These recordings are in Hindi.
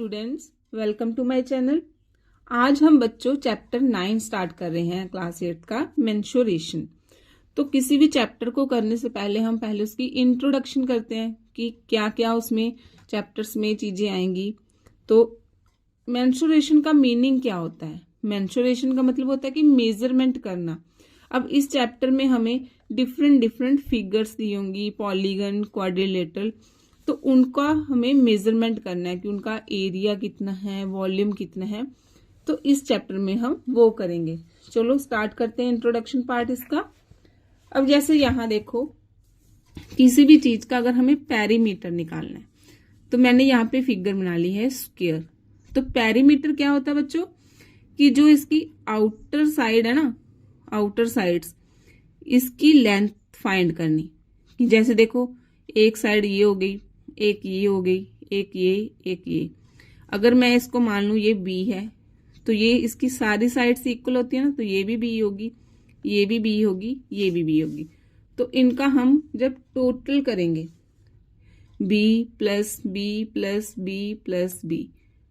Students, welcome to my channel. आज हम बच्चों चैप्टर 9 स्टार्ट कर रहे हैं क्लास 8 का मेंस्ट्रुएशन। तो किसी भी चैप्टर को करने से पहले हम उसकी इंट्रोडक्शन करते हैं कि क्या क्या उसमें चैप्टर्स में चीजें आएंगी। तो मेंस्ट्रुएशन का मीनिंग क्या होता है? मेंस्ट्रुएशन का मतलब होता है कि मेजरमेंट करना। अब इस चैप्टर में हमें डिफरेंट फिगर्स दी होंगी, पॉलीगन, क्वाड्रिलेटरल, तो उनका हमें मेजरमेंट करना है कि उनका एरिया कितना है, वॉल्यूम कितना है। तो इस चैप्टर में हम वो करेंगे। चलो स्टार्ट करते हैं इंट्रोडक्शन पार्ट इसका। अब जैसे यहाँ देखो, किसी भी चीज का अगर हमें पेरीमीटर निकालना है तो मैंने यहाँ पे फिगर बना ली है स्क्वायर। तो पेरीमीटर क्या होता है बच्चों? कि जो इसकी आउटर साइड है ना, आउटर साइड्स, इसकी लेंथ फाइंड करनी। कि जैसे देखो, एक साइड ये हो गई, एक ये हो गई, एक ये। अगर मैं इसको मान लूं ये बी है, तो ये इसकी सारी साइड से इक्वल होती है ना, तो ये भी बी होगी, ये भी बी होगी, ये भी बी होगी। तो इनका हम जब टोटल करेंगे b plus B plus B plus B,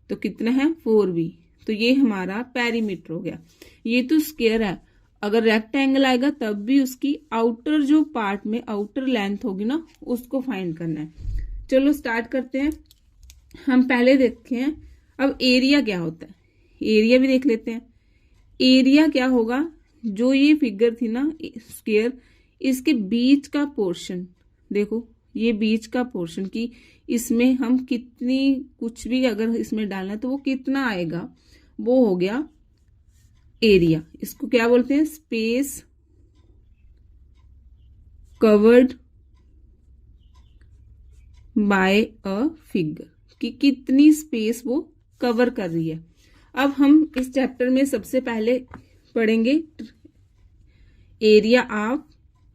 तो कितना है 4b। तो ये हमारा पेरीमीटर हो गया। ये तो स्क्वायर है। अगर रेक्टेंगल आएगा तब भी उसकी आउटर जो पार्ट में आउटर लेंथ होगी ना, उसको फाइंड करना है। चलो स्टार्ट करते हैं। हम पहले देखते हैं अब एरिया क्या होता है। एरिया भी देख लेते हैं। एरिया क्या होगा? जो ये फिगर थी ना स्क्वायर, इसके बीच का पोर्शन देखो, ये बीच का पोर्शन की इसमें हम कितनी कुछ भी अगर इसमें डालना है तो वो कितना आएगा, वो हो गया एरिया। इसको क्या बोलते हैं? Space covered by a figure, कि कितनी स्पेस वो कवर कर रही है। अब हम इस चैप्टर में सबसे पहले पढ़ेंगे area of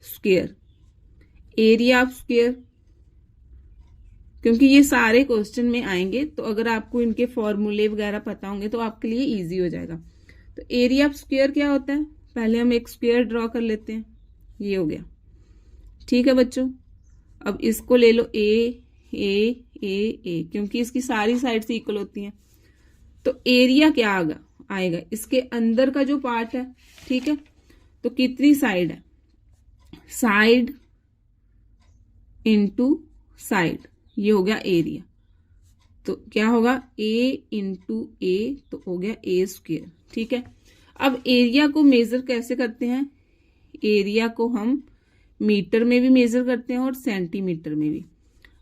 square. Area of square, क्योंकि ये सारे क्वेश्चन में आएंगे, तो अगर आपको इनके फॉर्मूले वगैरह पता होंगे तो आपके लिए इजी हो जाएगा। तो एरिया ऑफ स्क्वायर क्या होता है? पहले हम एक स्क्वायर ड्रॉ कर लेते हैं। ये हो गया, ठीक है बच्चों। अब इसको ले लो ए, क्योंकि इसकी सारी साइड से इक्वल होती हैं। तो एरिया क्या आएगा? इसके अंदर का जो पार्ट है, ठीक है। तो कितनी साइड है? साइड इंटू साइड, ये हो गया एरिया। तो क्या होगा? ए इंटू ए, तो हो गया ए स्क्वायर, ठीक है। अब एरिया को मेजर कैसे करते हैं? एरिया को हम मीटर में भी मेजर करते हैं और सेंटीमीटर में भी।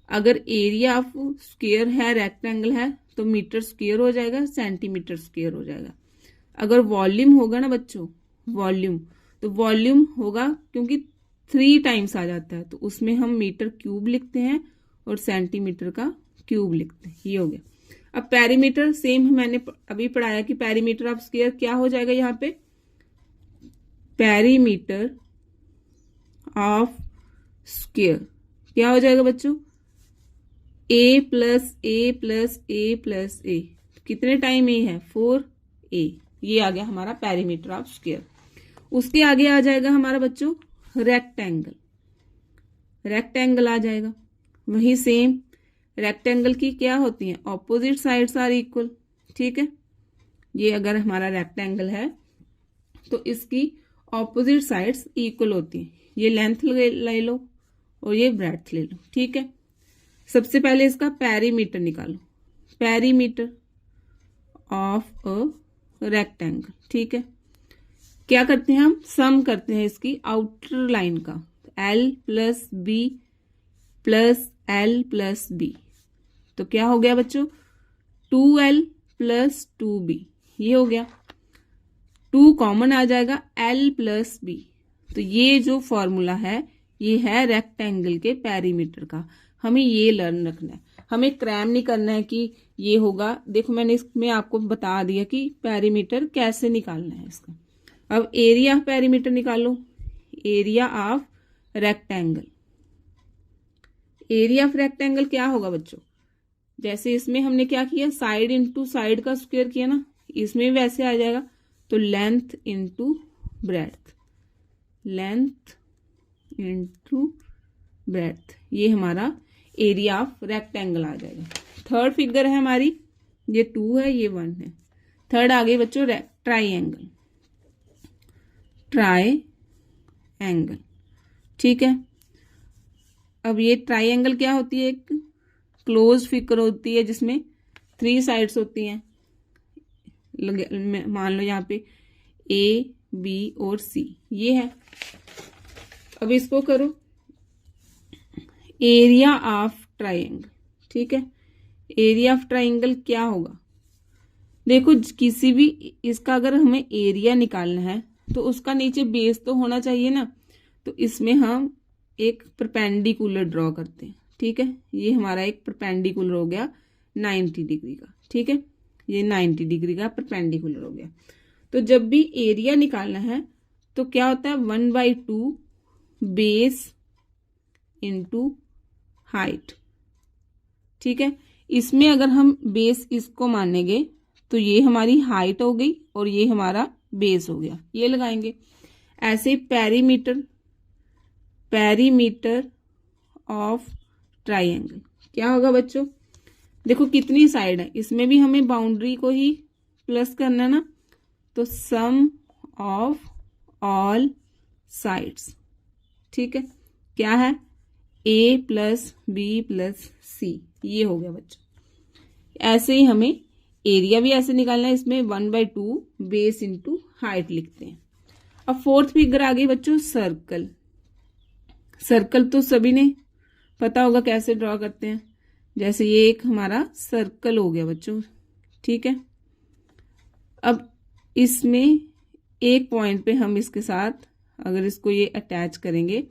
अगर एरिया ऑफ स्क्वायर है, रेक्टेंगल है, तो मीटर स्क्वायर हो जाएगा, सेंटीमीटर स्क्वायर हो जाएगा। अगर वॉल्यूम होगा ना बच्चों, वॉल्यूम, तो वॉल्यूम होगा, क्योंकि 3 टाइम्स आ जाता है, तो उसमें हम मीटर क्यूब लिखते हैं और सेंटीमीटर का क्यूब लिखते हैं। ये हो गया। अब पेरीमीटर सेम मैंने अभी पढ़ाया कि पेरीमीटर ऑफ स्क्वायर क्या हो जाएगा यहाँ पे? पेरीमीटर ऑफ स्क्वायर क्या हो जाएगा बच्चों? ए प्लस ए प्लस ए प्लस ए। कितने टाइम ए है? 4a। ये आ गया हमारा पेरीमीटर ऑफ स्क्वायर। उसके आगे आ जाएगा हमारा बच्चों रेक्टेंगल। रेक्टेंगल आ जाएगा। वही सेम, रेक्टेंगल की क्या होती है? ऑपोजिट साइड्स आर इक्वल, ठीक है। ये अगर हमारा रेक्टेंगल है तो इसकी ऑपोजिट साइड्स इक्वल होती हैं। ये लेंथ ले लो और ये ब्रेड्थ ले लो, ठीक है। सबसे पहले इसका पेरीमीटर निकालो। पेरीमीटर ऑफ अ रेक्टेंगल, ठीक है। क्या करते हैं हम? सम करते हैं इसकी आउटर लाइन का। L plus B plus L plus B, तो क्या हो गया बच्चों? 2L प्लस 2b, ये हो गया। 2 कॉमन आ जाएगा, L प्लस बी। तो ये जो फॉर्मूला है, ये है रेक्टेंगल के पेरीमीटर का। हमें ये लर्न रखना है, हमें क्रैम नहीं करना है कि ये होगा। देखो मैंने इसमें आपको बता दिया कि पेरीमीटर कैसे निकालना है इसका। अब एरिया ऑफ पेरीमीटर निकालो। Area of rectangle. Area of rectangle क्या होगा बच्चों? जैसे इसमें हमने क्या किया, साइड इंटू साइड का स्क्वायर किया ना, इसमें भी वैसे आ जाएगा। तो length into breadth, length into breadth, ये हमारा एरिया ऑफ रेक्टेंगल आ जाएगा। थर्ड फिगर है हमारी ये 2 है, ये 1 है। थर्ड आ गई बच्चों ट्राइंगल, ट्राइंगल, ठीक है। अब ये ट्राइंगल क्या होती है, एक क्लोज फिगर होती है जिसमें 3 साइड्स होती हैं। मान लो यहाँ पे A, B और C ये है। अब इसको करो एरिया ऑफ ट्राइंगल, ठीक है। एरिया ऑफ ट्राइंगल क्या होगा, देखो किसी भी इसका अगर हमें एरिया निकालना है तो उसका नीचे बेस तो होना चाहिए ना, तो इसमें हम एक परपेंडिकुलर ड्रॉ करते हैं, ठीक है। ये हमारा एक परपेंडिकुलर हो गया 90 डिग्री का, ठीक है। ये 90 डिग्री का परपेंडिकुलर हो गया। तो जब भी एरिया निकालना है तो क्या होता है 1/2 बेस इंटू हाइट, ठीक है। इसमें अगर हम बेस इसको मानेंगे तो ये हमारी हाइट हो गई और ये हमारा बेस हो गया, ये लगाएंगे। ऐसे पेरीमीटर, पेरीमीटर ऑफ ट्राइंगल क्या होगा बच्चों, देखो कितनी साइड है, इसमें भी हमें बाउंड्री को ही प्लस करना है ना, तो सम ऑफ ऑल साइड्स, ठीक है। क्या है A + B + C, ये हो गया बच्चों। ऐसे ही हमें एरिया भी ऐसे निकालना है, इसमें 1/2 बेस इंटू हाइट लिखते हैं। अब फोर्थ फिगर आ गई बच्चों सर्कल। सर्कल तो सभी ने पता होगा कैसे ड्रॉ करते हैं, जैसे ये एक हमारा सर्कल हो गया बच्चों, ठीक है। अब इसमें एक पॉइंट पे हम इसके साथ अगर इसको ये अटैच करेंगे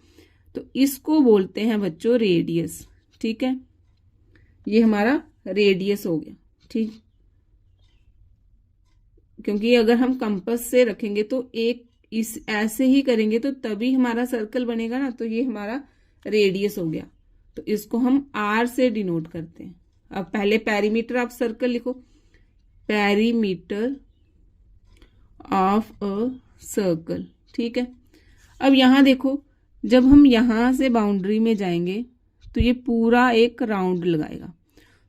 तो इसको बोलते हैं बच्चों रेडियस, ठीक है। ये हमारा रेडियस हो गया, ठीक। क्योंकि अगर हम कंपास से रखेंगे तो एक इस ऐसे ही करेंगे तो तभी हमारा सर्कल बनेगा ना, तो ये हमारा रेडियस हो गया। तो इसको हम R से डिनोट करते हैं। अब पहले पेरीमीटर ऑफ सर्कल लिखो, पेरीमीटर ऑफ अ सर्कल, ठीक है। अब यहां देखो जब हम यहां से बाउंड्री में जाएंगे तो ये पूरा एक राउंड लगाएगा,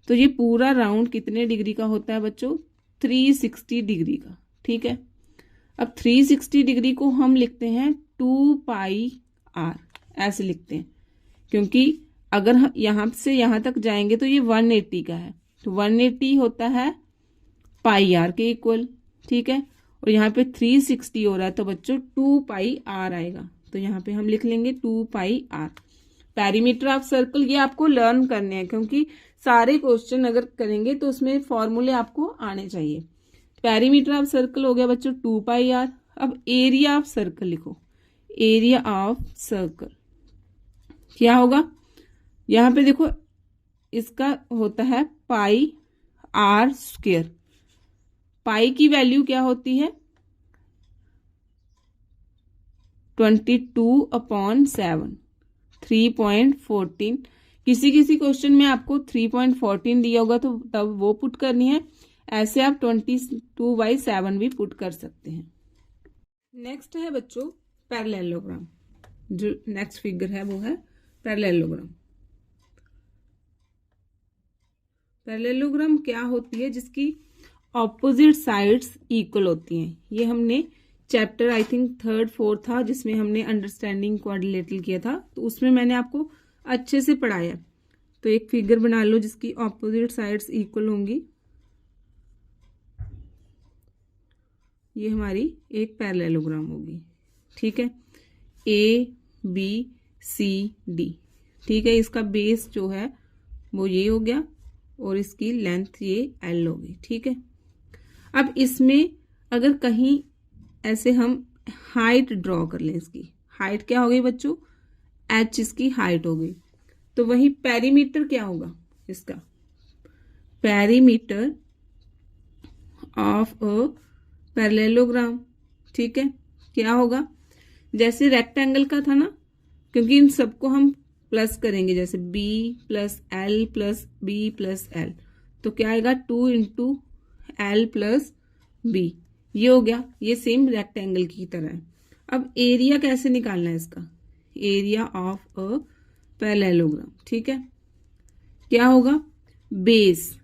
तो ये पूरा राउंड कितने डिग्री का होता है बच्चों, 360 डिग्री का, ठीक है। अब 360 डिग्री को हम लिखते हैं 2πr, ऐसे लिखते हैं, क्योंकि अगर यहां से यहां तक जाएंगे तो ये 180 का है, तो 180 होता है πr के इक्वल, ठीक है। और यहाँ पे 360 हो रहा है तो बच्चों 2πr आएगा, तो यहाँ पे हम लिख लेंगे 2πr। पेरीमीटर ऑफ सर्कल ये आपको लर्न करने हैं, क्योंकि सारे क्वेश्चन अगर करेंगे तो उसमें फॉर्मूले आपको आने चाहिए। पेरीमीटर ऑफ सर्कल हो गया बच्चों 2πr। अब एरिया ऑफ सर्कल लिखो, एरिया ऑफ सर्कल क्या होगा, यहां पे देखो इसका होता है πr²। पाई की वैल्यू क्या होती है 22/7, 3.14। किसी किसी क्वेश्चन में आपको 3.14 दिया होगा तो तब वो पुट करनी है, ऐसे आप 22/7 भी पुट कर सकते हैं। नेक्स्ट है बच्चों पैरेललोग्राम, जो नेक्स्ट फिगर है वो है पैरेललोग्राम। पैरेललोग्राम क्या होती है, जिसकी ऑपोजिट साइड्स इक्वल होती हैं। ये हमने chapter I think 3rd 4th था जिसमें हमने अंडरस्टैंडिंग क्वाड्रिलेटरल किया था, तो उसमें मैंने आपको अच्छे से पढ़ाया। तो एक फिगर बना लो जिसकी ऑपोजिट साइड्स इक्वल होंगी, ये हमारी एक पैरेललोग्राम होगी, ठीक है। ABCD, ठीक है। इसका बेस जो है वो ये हो गया और इसकी लेंथ ये L होगी, ठीक है। अब इसमें अगर कहीं ऐसे हम हाइट ड्रॉ कर लें, इसकी हाइट क्या हो गई बच्चों, H इसकी हाइट हो गई, तो वही पेरीमीटर क्या होगा इसका, पेरीमीटर ऑफ अ पैरेललोग्राम, ठीक है। क्या होगा, जैसे रेक्टेंगल का था ना, क्योंकि इन सबको हम प्लस करेंगे, जैसे B + L + B + L, तो क्या आएगा 2 × L + B, ये हो गया। ये सेम रेक्टेंगल की तरह है। अब एरिया कैसे निकालना है इसका, एरिया ऑफ अ पैरेललोग्राम, ठीक है। क्या होगा base,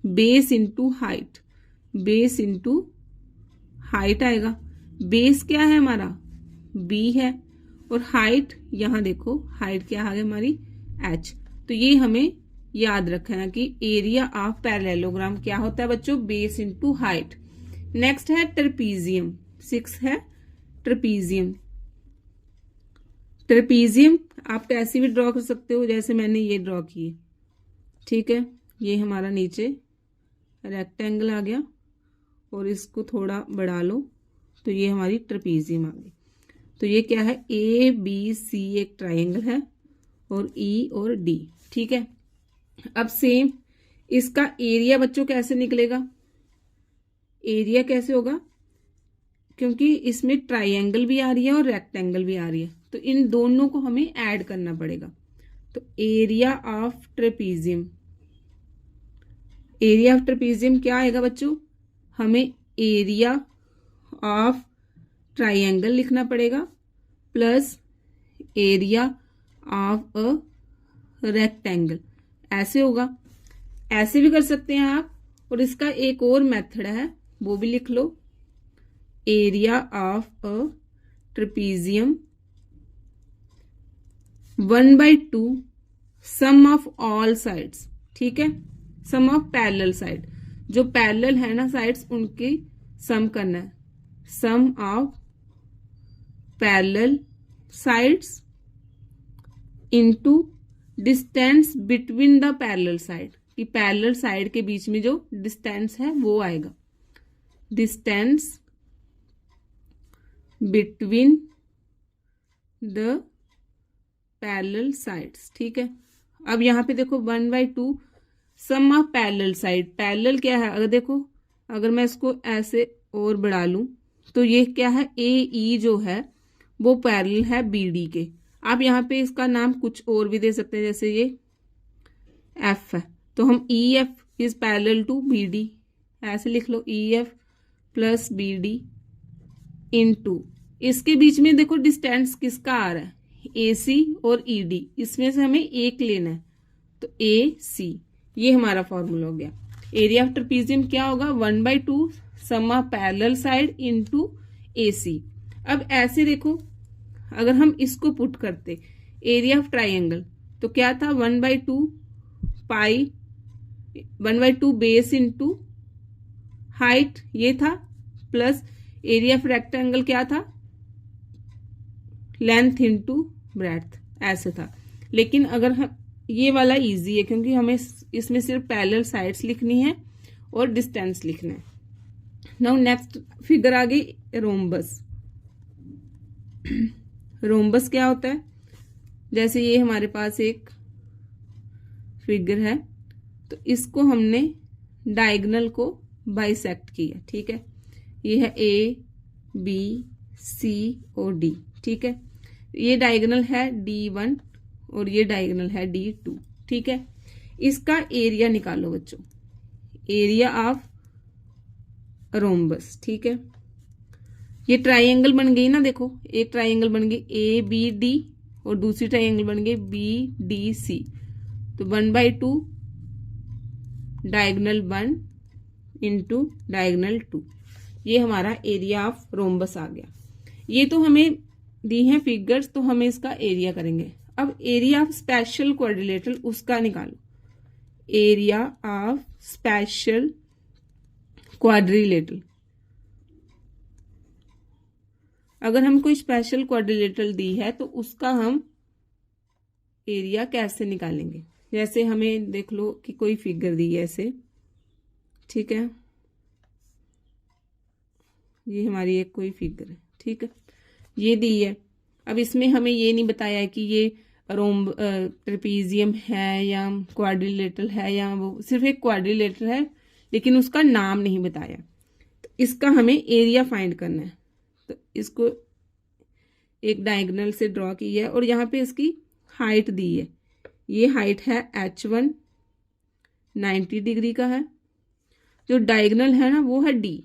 base into height, base into height आएगा। बेस क्या है हमारा, बी है, और हाइट यहां देखो, हाइट क्या आ गई हमारी, एच। तो ये हमें याद रखना कि एरिया ऑफ पैरेललोग्राम क्या होता है बच्चों, बेस इंटू हाइट। नेक्स्ट है ट्रेपीजियम, 6 है ट्रेपीजियम। ट्रेपीजियम आप कैसे भी ड्रॉ कर सकते हो, जैसे मैंने ये ड्रॉ किए, ठीक है। ये हमारा नीचे रेक्टेंगल आ गया और इसको थोड़ा बढ़ा लो तो ये हमारी ट्रेपीजियम आ गई। तो ये क्या है, ए बी सी एक ट्राइंगल है और ई और डी, ठीक है। अब सेम इसका एरिया बच्चों कैसे निकलेगा, एरिया कैसे होगा, क्योंकि इसमें ट्राइंगल भी आ रही है और रेक्टेंगल भी आ रही है, तो इन दोनों को हमें ऐड करना पड़ेगा। तो area of trapezium, area of trapezium क्या आएगा बच्चों, हमें एरिया ऑफ ट्राइंगल लिखना पड़ेगा plus area of a rectangle, ऐसे होगा। ऐसे भी कर सकते हैं आप, और इसका एक और मेथड है वो भी लिख लो, area of a trapezium 1/2 sum of all sides, ठीक है। सम ऑफ पैरेलल साइड, जो पैरेलल है ना साइड्स उनकी सम करना है, sum of parallel sides into distance between the parallel side, कि पैरेलल साइड के बीच में जो डिस्टेंस है वो आएगा, distance between the parallel sides, ठीक है। अब यहां पे देखो 1/2 sum of parallel side, parallel क्या है, अगर देखो, अगर मैं इसको ऐसे और बढ़ा लूं तो ये क्या है, ए ई जो है वो पैरेलल है बी डी के। आप यहाँ पे इसका नाम कुछ और भी दे सकते हैं, जैसे ये एफ है तो हम E F is parallel to B D, ऐसे लिख लो, E F plus B D into, इसके बीच में देखो डिस्टेंस किसका आ रहा है, ए सी और ई डी, इसमें से हमें एक लेना है, तो ए सी, ये हमारा फॉर्मूला हो गया। एरिया ऑफ ट्रेपीजियम क्या होगा, 1/2 sum of parallel side into ए सी। अब ऐसे देखो, अगर हम इसको पुट करते एरिया ऑफ ट्राइंगल, तो क्या था, 1/2 पाई, 1/2 बेस इंटू हाइट ये था, प्लस एरिया ऑफ रेक्टेंगल क्या था, लेंथ इंटू ब्रेड्थ, ऐसे था। लेकिन अगर हम, ये वाला इजी है क्योंकि हमें इसमें सिर्फ पैरेलल साइड्स लिखनी है और डिस्टेंस लिखना है। नाउ नेक्स्ट फिगर आ गई रोम्बस। रोम्बस क्या होता है, जैसे ये हमारे पास एक फिगर है, तो इसको हमने डायगोनल को बाइसेक्ट किया, ठीक है। ये है ए बी सी और डी, ठीक है। ये डायगोनल है D1 और ये डायगोनल है D2, ठीक है। इसका एरिया निकालो बच्चों, एरिया ऑफ रोम्बस, ठीक है। ये ट्राइंगल बन गई ना, देखो एक ट्राइंगल बन गई ए बी डी और दूसरी ट्राइंगल बन गई बी डी सी, तो 1/2 डायगोनल 1 इंटू डायगोनल 2, ये हमारा एरिया ऑफ रोम्बस आ गया। ये तो हमें दी हैं फिगर्स, तो हमें इसका एरिया करेंगे। अब एरिया ऑफ स्पेशल क्वाड्रिलेटरल उसका निकालो, एरिया ऑफ स्पेशल क्वाड्रिलेटरल। अगर हम कोई स्पेशल क्वाड्रिलेटरल दी है तो उसका हम एरिया कैसे निकालेंगे, जैसे हमें देख लो कि कोई फिगर दी है ऐसे, ठीक है। ये हमारी एक कोई फिगर है, ठीक है, ये दी है। अब इसमें हमें ये नहीं बताया है कि ये ट्रेपीजियम है या क्वाड्रिलेटरल है, या वो सिर्फ एक क्वाड्रिलेटरल है लेकिन उसका नाम नहीं बताया। तो इसका हमें एरिया फाइंड करना है, तो इसको एक डायगोनल से ड्रॉ की है और यहाँ पे इसकी हाइट दी है, ये हाइट है H1 90 डिग्री का है, जो डायगोनल है ना वो है D,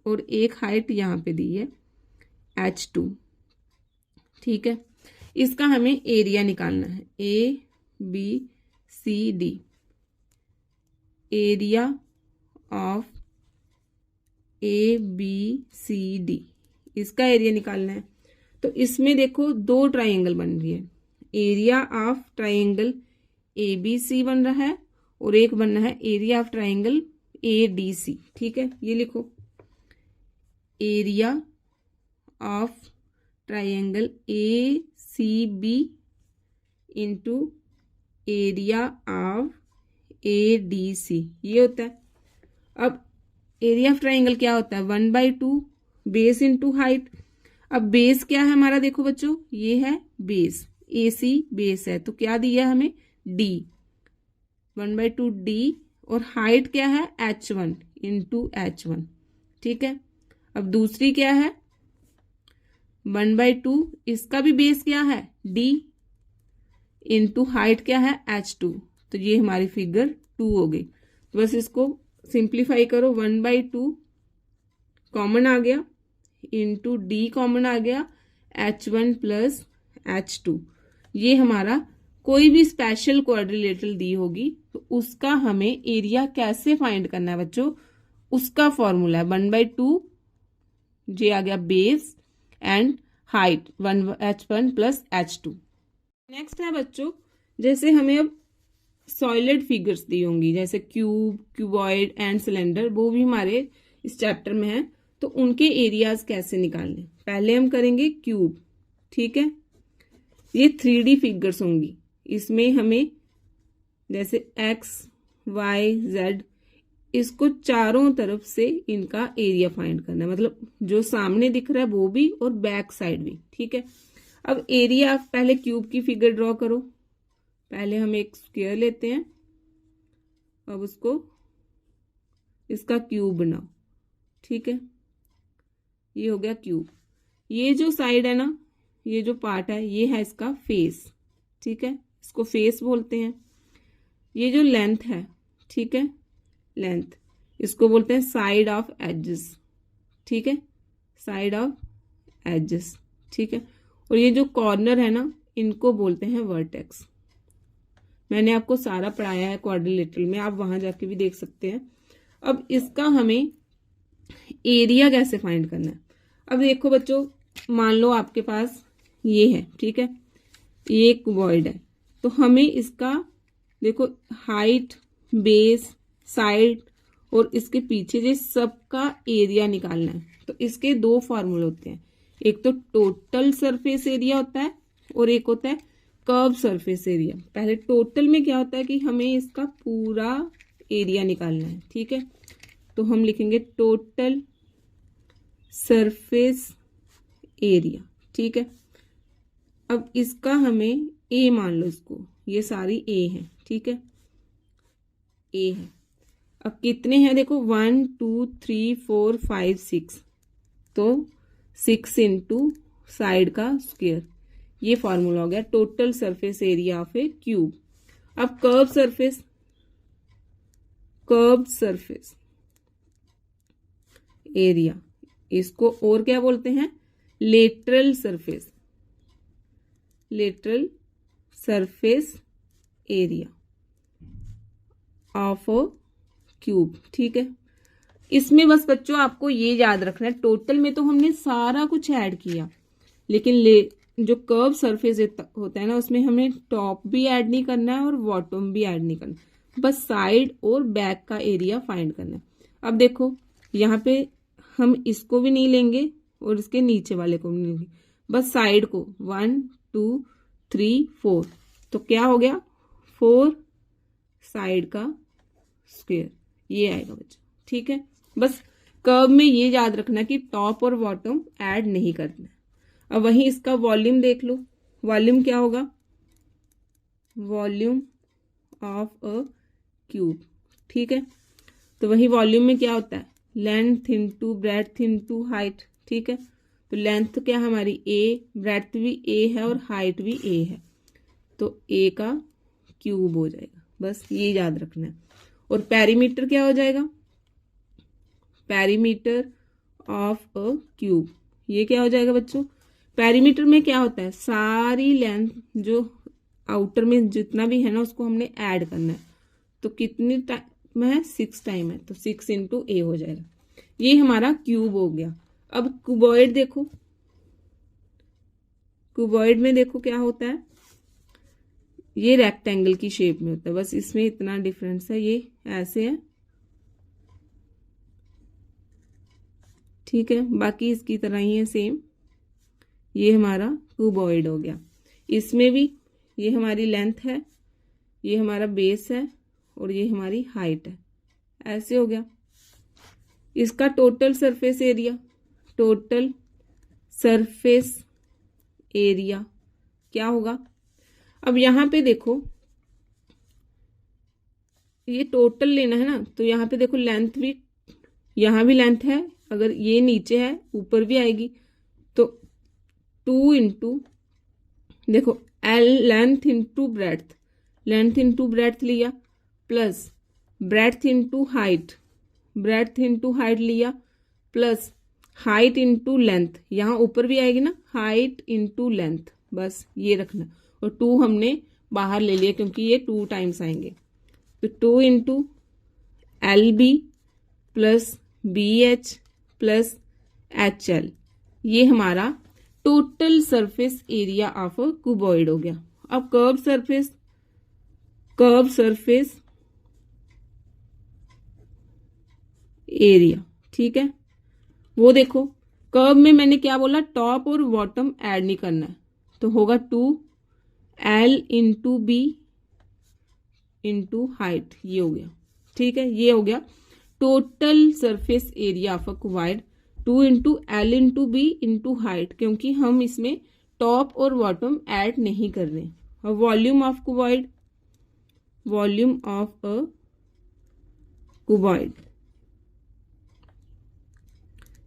और एक हाइट यहाँ पे दी है H2, ठीक है। इसका हमें एरिया निकालना है, A B C D, area of ABCD, इसका एरिया निकालना है। तो इसमें देखो दो ट्राइंगल बन रही है, एरिया ऑफ ट्राइंगल ABC बन रहा है और एक बनना है एरिया ऑफ ट्राइंगल ADC। ठीक है, ये लिखो, area of triangle ACB into area of ADC, ये होता है। अब एरिया ऑफ ट्राइंगल क्या होता है, 1/2 बेस इंटू हाइट। अब बेस क्या है हमारा, देखो बच्चों ये है बेस, AC बेस है, तो क्या दिया हमें D, 1/2 D, और हाइट क्या है H1 इंटू H1। ठीक है, अब दूसरी क्या है 1/2, इसका भी बेस क्या है D इंटू हाइट क्या है H2, तो ये हमारी फिगर 2 हो गई। तो बस इसको सिंप्लीफाई करो, 1/2 कॉमन आ गया इंटू D कॉमन आ गया, H1 प्लस H2। ये हमारा कोई भी स्पेशल क्वाड्रिलेटरल दी होगी तो उसका हमें एरिया कैसे फाइंड करना है बच्चों, उसका फॉर्मूला है 1/2, ये आ गया base and height H1 plus H2। Next है बच्चों, जैसे हमें अब सॉलिड फिगर्स दी होंगी जैसे क्यूब, क्यूबॉइड एंड सिलेंडर, वो भी हमारे इस चैप्टर में है, तो उनके एरियाज कैसे निकालने। पहले हम करेंगे क्यूब। ठीक है, ये 3D फिगर्स होंगी, इसमें हमें जैसे X, Y, Z, इसको चारों तरफ से इनका एरिया फाइंड करना है, मतलब जो सामने दिख रहा है वो भी और बैक साइड भी। ठीक है, अब एरिया, पहले क्यूब की फिगर ड्रॉ करो। पहले हम एक स्क्वायर लेते हैं, अब उसको इसका क्यूब बनाओ। ठीक है, ये हो गया क्यूब। ये जो साइड है ना, ये जो पार्ट है, ये है इसका फेस। ठीक है, इसको फेस बोलते हैं। ये जो लेंथ है, ठीक है, लेंथ, इसको बोलते हैं साइड ऑफ एजेस। ठीक है, साइड ऑफ एजेस। ठीक है, और ये जो कॉर्नर है ना, इनको बोलते हैं वर्टेक्स। मैंने आपको सारा पढ़ाया है क्वाड्रिलेटरल में, आप वहां जाके भी देख सकते हैं। अब इसका हमें एरिया कैसे फाइंड करना है। अब देखो बच्चों, मान लो आपके पास ये है, ठीक है, ये क्यूबॉइड है, तो हमें इसका देखो हाइट, बेस, साइड और इसके पीछे जो सबका एरिया निकालना है। तो इसके दो फॉर्मूले होते हैं, एक तो टोटल सरफेस एरिया होता है और एक होता है कर्व सरफेस एरिया। पहले टोटल में क्या होता है कि हमें इसका पूरा एरिया निकालना है। ठीक है, तो हम लिखेंगे टोटल सरफेस एरिया। ठीक है, अब इसका हमें ए मान लो, इसको ये सारी ए है। ठीक है, ए है। अब कितने हैं देखो, 1 2 3 4 5 6, तो 6 इंटू साइड का स्क्वायर, ये फॉर्मूला हो गया total surface area of A cube. अब कर्व सरफेस एरिया, इसको और क्या बोलते हैं, lateral surface area of a cube. ठीक है, इसमें बस बच्चों आपको ये याद रखना है, टोटल में तो हमने सारा कुछ ऐड किया, लेकिन जो कर्व सरफेस होता है ना, उसमें हमें टॉप भी ऐड नहीं करना है और बॉटम भी ऐड नहीं करना, बस साइड और बैक का एरिया फाइंड करना है। अब देखो यहाँ पे हम इसको भी नहीं लेंगे और इसके नीचे वाले को भी नहीं लेंगे, बस साइड को 1 2 3 4, तो क्या हो गया 4 साइड का स्क्वायर, ये आएगा बच्चों। ठीक है, बस कर्व में ये याद रखना कि टॉप और बॉटम ऐड नहीं करना है। अब वहीं इसका वॉल्यूम देख लो, वॉल्यूम क्या होगा, वॉल्यूम ऑफ अ क्यूब। ठीक है, तो वही वॉल्यूम में क्या होता है, length into breadth into height. ठीक है, तो लेंथ क्या है हमारी ए, ब्रेड्थ भी ए है और हाइट भी ए है, तो ए का क्यूब हो जाएगा, बस ये याद रखना है। और पेरीमीटर क्या हो जाएगा, पेरीमीटर ऑफ अ क्यूब, ये क्या हो जाएगा बच्चों, पेरीमीटर में क्या होता है, सारी लेंथ जो आउटर में जितना भी है ना, उसको हमने ऐड करना है। तो में है 6 टाइम है, तो 6 इंटू ए हो जाएगा। ये हमारा क्यूब हो गया। अब क्यूबॉइड देखो, क्यूबॉइड में देखो क्या होता है, ये रेक्टेंगल की शेप में होता है, बस इसमें इतना डिफरेंस है, ये ऐसे है, ठीक है, बाकी इसकी तरह ही है सेम। ये हमारा क्यूबॉइड हो गया। इसमें भी ये हमारी लेंथ है, ये हमारा बेस है और ये हमारी हाइट है, ऐसे हो गया। इसका total surface area, total surface area क्या होगा। अब यहां पे देखो, ये टोटल लेना है ना, तो यहाँ पे देखो लेंथ भी, यहाँ भी लेंथ है, अगर ये नीचे है ऊपर भी आएगी, तो 2 इंटू देखो L length into breadth, length into breadth लिया, plus breadth into height, breadth into height लिया, प्लस हाइट इंटू लेंथ, यहाँ ऊपर भी आएगी ना, हाइट इंटू लेंथ, बस ये रखना। और 2 हमने बाहर ले लिया क्योंकि ये 2 टाइम्स आएंगे, तो 2 into L B plus B H plus H L, ये हमारा total surface area of a cuboid हो गया। अब कर्व सरफेस एरिया, ठीक है, वो देखो कर्व में मैंने क्या बोला, टॉप और बॉटम ऐड नहीं करना है, तो होगा 2L into B into height, ये हो गया, ठीक है, ये हो गया total surface area of a cuboid. 2 into L into B into height, क्योंकि हम इसमें टॉप और बॉटम ऐड नहीं कर रहे। और volume of cuboid, volume of a cuboid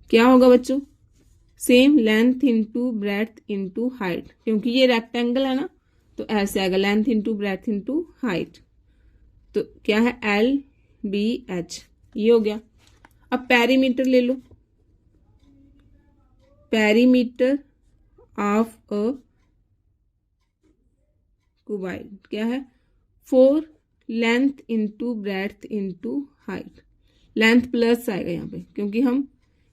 क्या होगा बच्चों, same length into breadth into height, क्योंकि ये रेक्टेंगल है ना, तो ऐसे आएगा length into breadth into height, तो क्या है एल बी एच, ये हो गया। अब पेरीमीटर ले लो, पेरीमीटर ऑफ अ क्यूबॉइड क्या है, 4 length into breadth into height, length plus आएगा यहाँ पे क्योंकि हम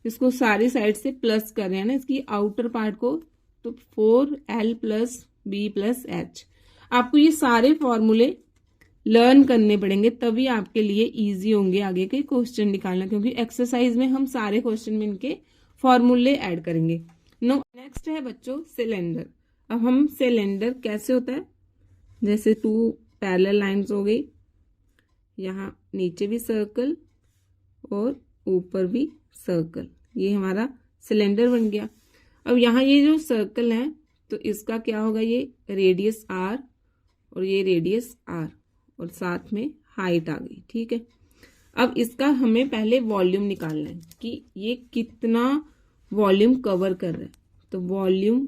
इसको सारी साइड से प्लस कर रहे हैं ना, इसकी आउटर पार्ट को, तो 4L plus B plus H. आपको ये सारे फॉर्मूले लर्न करने पड़ेंगे, तभी आपके लिए इजी होंगे आगे के क्वेश्चन निकालना, क्योंकि एक्सरसाइज में हम सारे क्वेश्चन में इनके फॉर्मूले ऐड करेंगे। नेक्स्ट है बच्चों सिलेंडर। अब हम सिलेंडर कैसे होता है, जैसे 2 पैरेलल लाइंस हो गई, यहाँ नीचे भी सर्कल और ऊपर भी सर्कल, ये हमारा सिलेंडर बन गया। अब यहाँ ये जो सर्कल है, तो इसका क्या होगा, ये रेडियस r और ये रेडियस r और साथ में हाइट आ गई, ठीक है। अब इसका हमें पहले वॉल्यूम निकालना है कि ये कितना वॉल्यूम कवर कर रहा है, तो वॉल्यूम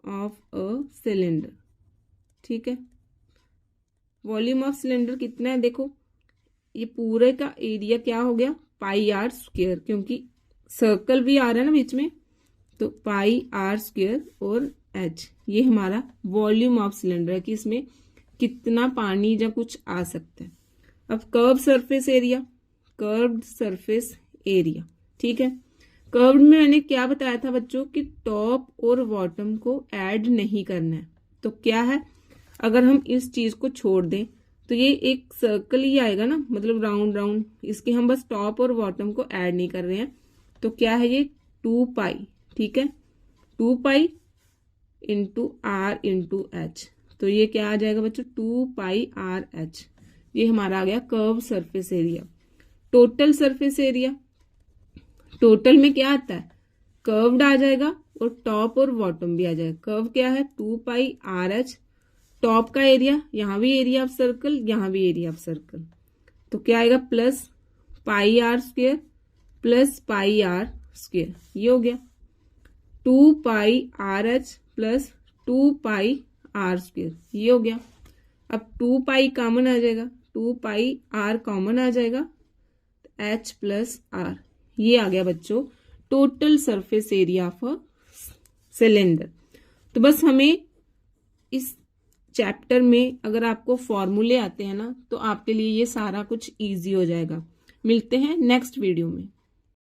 ऑफ अ सिलेंडर, ठीक है, वॉल्यूम ऑफ सिलेंडर कितना है, देखो ये पूरे का एरिया क्या हो गया, पाई आर स्क्वायर, क्योंकि सर्कल भी आ रहा है ना बीच में, तो पाई आर स्क्वायर और एच, ये हमारा वॉल्यूम ऑफ सिलेंडर है कि इसमें कितना पानी या कुछ आ सकता है। अब curve surface area, curved surface area, ठीक है, कर्व्ड में मैंने क्या बताया था बच्चों कि टॉप और बॉटम को ऐड नहीं करना है, तो क्या है, अगर हम इस चीज को छोड़ दें तो ये एक सर्कल ही आएगा ना, मतलब राउंड राउंड, इसके हम बस टॉप और बॉटम को ऐड नहीं कर रहे हैं, तो क्या है ये 2 पाई, ठीक है, 2 pi into R into H, तो ये क्या आ जाएगा बच्चों 2 पाई आर एच, ये हमारा आ गया curve surface area. Total surface area, total में क्या आता है, कर्व्ड आ जाएगा और टॉप और बॉटम भी आ जाएगा। कर्व क्या है 2 पाई आर एच, टॉप का एरिया, यहाँ भी एरिया ऑफ सर्कल, यहाँ भी एरिया ऑफ सर्कल, तो क्या आएगा plus pi R square plus pi R square, ये हो गया 2 pi R H plus 2 pi R square, ये हो गया। अब 2 पाई कॉमन आ जाएगा, 2 पाई आर कॉमन आ जाएगा, एच प्लस आर, ये आ गया बच्चों total surface area of a cylinder. तो बस हमें इस चैप्टर में अगर आपको फॉर्मूले आते हैं ना तो आपके लिए ये सारा कुछ इजी हो जाएगा। मिलते हैं नेक्स्ट वीडियो में।